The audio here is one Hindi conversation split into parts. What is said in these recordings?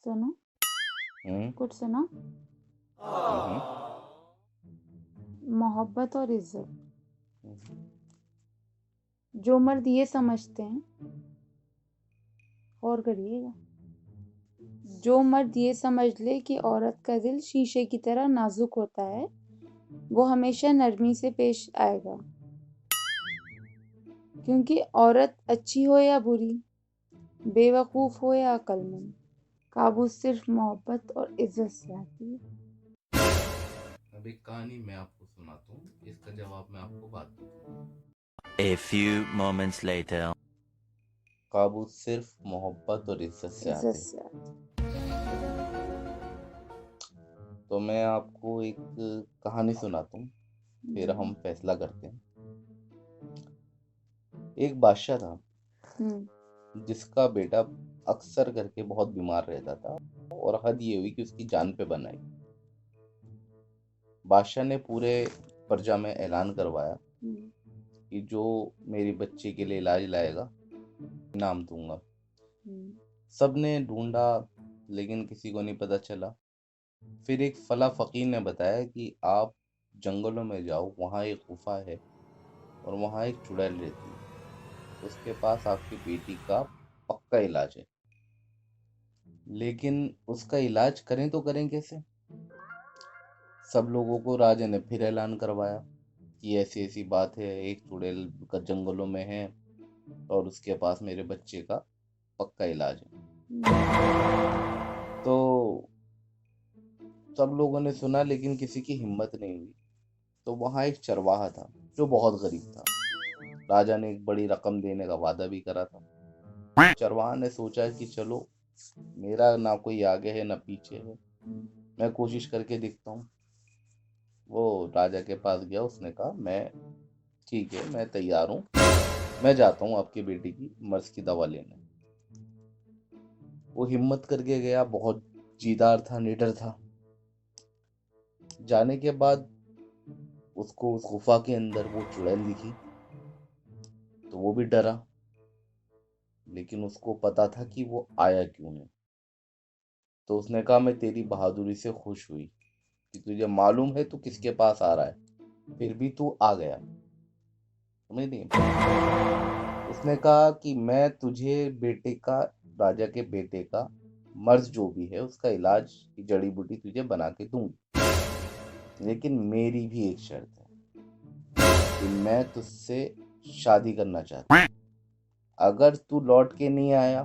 सुनो, हम्म। कुछ सुनो। हम्म। मोहब्बत और इज्जत। हम्म। जो मर्द ये समझते हैं, और करिएगा, जो मर्द ये समझ ले कि औरत का दिल शीशे की तरह नाजुक होता है, वो हमेशा नरमी से पेश आएगा। क्योंकि औरत अच्छी हो या बुरी, बेवकूफ हो या अक्लमंद, काबू सिर्फ मोहब्बत और इज्जत से आती है। अब एक कहानी मैं आपको सुनाता हूँ, इसका जवाब मैं आपको बाद में दूंगा। A few moments later. काबू सिर्फ मोहब्बत और इज्जत से इज्जत आते हैं। से आती तो मैं आपको एक कहानी सुनाता हूँ, फिर है। हम फैसला करते हैं। एक बादशाह था जिसका बेटा अक्सर करके बहुत बीमार रहता था, और हद ये हुई कि उसकी जान पे बन आई। बादशाह ने पूरे प्रजा में ऐलान करवाया कि जो मेरी बच्ची के लिए इलाज लाएगा, इनाम दूंगा। सबने ढूंढा, लेकिन किसी को नहीं पता चला। फिर एक फला फकीर ने बताया कि आप जंगलों में जाओ, वहाँ एक गुफा है और वहाँ एक चुड़ैल रहती है, उसके पास आपकी बेटी का पक्का इलाज है। लेकिन उसका इलाज करें तो करें कैसे? सब लोगों को राजा ने फिर ऐलान करवाया कि ऐसी ऐसी बात है, एक चुड़ैल का जंगलों में है और उसके पास मेरे बच्चे का पक्का इलाज है। तो सब लोगों ने सुना, लेकिन किसी की हिम्मत नहीं हुई। तो वहाँ एक चरवाहा था जो बहुत गरीब था। राजा ने एक बड़ी रकम देने का वादा भी करा था। चरवाहा ने सोचा कि चलो, मेरा ना कोई आगे है ना पीछे है, मैं कोशिश करके देखता हूँ। वो राजा के पास गया, उसने कहा मैं ठीक है, मैं तैयार हूँ, मैं जाता हूँ आपकी बेटी की मर्ज की दवा लेने। वो हिम्मत करके गया, बहुत जीदार था, निडर था। जाने के बाद उसको उस गुफा के अंदर वो चुड़ैल दिखी, तो वो भी डरा, लेकिन उसको पता था कि वो आया क्यों है। तो उसने कहा मैं तेरी बहादुरी से खुश हुई कि तुझे मालूम है तू किसके पास आ रहा है, फिर भी तू आ गया। समझ नहीं? उसने कहा कि मैं तुझे बेटे का, राजा के बेटे का मर्ज जो भी है उसका इलाज की जड़ी बूटी तुझे बना के दूंगी, लेकिन मेरी भी एक शर्त है कि मैं तुझसे शादी करना चाहता हूँ। अगर तू लौट के नहीं आया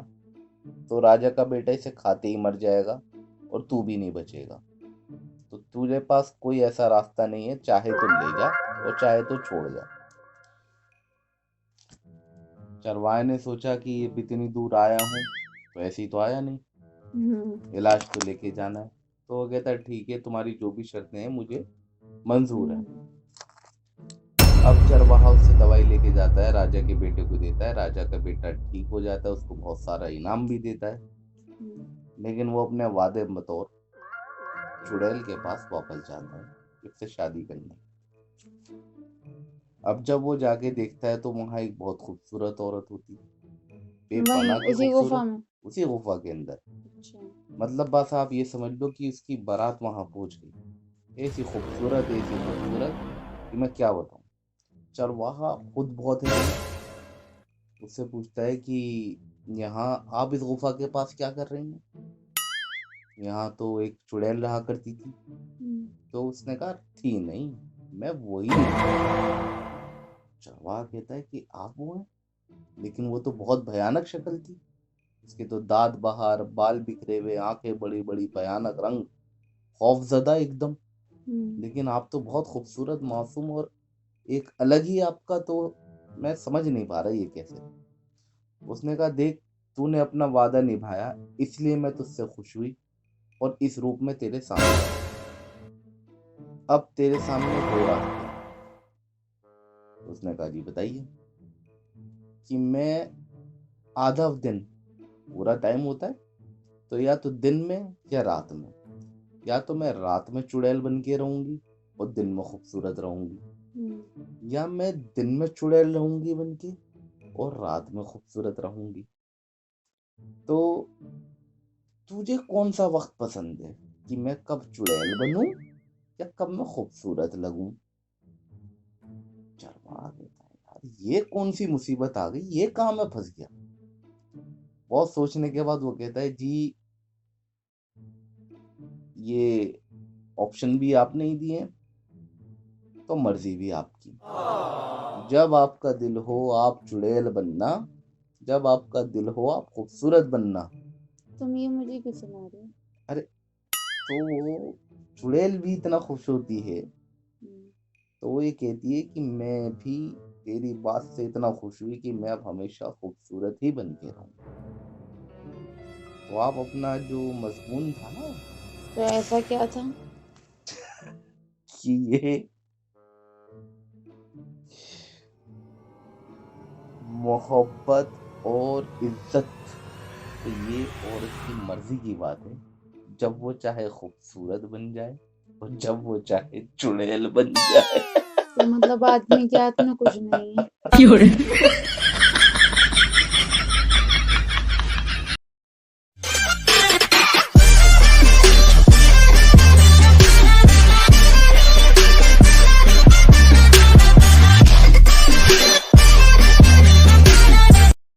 तो राजा का बेटा इसे खाते ही मर जाएगा और तू भी नहीं बचेगा। तो तुझे पास कोई ऐसा रास्ता नहीं है, चाहे तो ले जा और चाहे तो छोड़ जा। चरवाहे ने सोचा कि ये इतनी दूर आया हूँ तो ऐसे ही तो आया नहीं, इलाज तो लेके जाना है। तो वो कहता है ठीक है, तुम्हारी जो भी शर्तें हैं मुझे मंजूर है। अब चरवाहा उससे दवाई लेके जाता है, राजा के बेटे को देता है, राजा का बेटा ठीक हो जाता है, उसको बहुत सारा इनाम भी देता है। लेकिन वो अपने वादे बतौर चुड़ैल के पास वापस जाता है उससे शादी करने। अब जब वो जाके देखता है तो वहां एक बहुत खूबसूरत औरत होती है, वहीं बेपनाह की उसी गुफा खूबसूरत, में। उसी गुफा के अंदर। अच्छा। मतलब बस आप ये समझ लो कि उसकी बारात वहां पहुंच गई। ऐसी खूबसूरत, ऐसी खूबसूरत कि मैं क्या बताऊं। चरवाहा खुद बहुत है, उससे पूछता है कि यहाँ आप इस गुफा के पास क्या कर रही हैं? यहाँ तो एक चुड़ैल रहा करती थी। तो उसने कहा थी नहीं, मैं वही हूँ। चरवाहा कहता है कि आप वो हैं? लेकिन वो तो बहुत भयानक शक्ल थी, उसके तो दांत बाहर, बाल बिखरे हुए, आंखें बड़ी बड़ी, भयानक रंग, खौफजदा एकदम। लेकिन आप तो बहुत खूबसूरत, मासूम और एक अलग ही आपका, तो मैं समझ नहीं पा रहा ये कैसे। उसने कहा देख, तूने अपना वादा निभाया, इसलिए मैं तुझसे खुश हुई और इस रूप में तेरे सामने। अब तेरे सामने दो रास्ते हैं। उसने कहा जी बताइए। कि मैं आधा दिन, पूरा टाइम होता है, तो या तो दिन में या रात में, या तो मैं रात में चुड़ैल बन के रहूंगी और दिन में खूबसूरत रहूंगी, या मैं दिन में चुड़ैल रहूंगी बन के और रात में खूबसूरत रहूंगी। तो तुझे कौन सा वक्त पसंद है कि मैं कब चुड़ैल बनूं या कब मैं खूबसूरत लगूं? चरवाहा कहता है यार ये कौन सी मुसीबत आ गई, ये कहाँ मैं फंस गया। बहुत सोचने के बाद वो कहता है जी ये ऑप्शन भी आपने ही दिए तो मर्जी भी आपकी। जब आपका दिल हो आप चुड़ैल बनना, जब आपका दिल हो आप खूबसूरत बनना। तुम ये मुझे क्यों सुना रहे हो? अरे तो वो चुड़ैल भी इतना खुश होती है हम्म, तो वो ये कहती है कि मैं भी तेरी बात से इतना खुश हुई कि मैं अब हमेशा खूबसूरत ही बन के रहूं। तो आप अपना जो मजमून था ना तो ऐसा क्या था? कि ये मोहब्बत और इज्जत, तो ये औरत की मर्जी की बात है, जब वो चाहे खूबसूरत बन जाए और जब वो चाहे चुड़ैल बन जाए। तो मतलब आदमी के हाथ में कुछ नहीं है।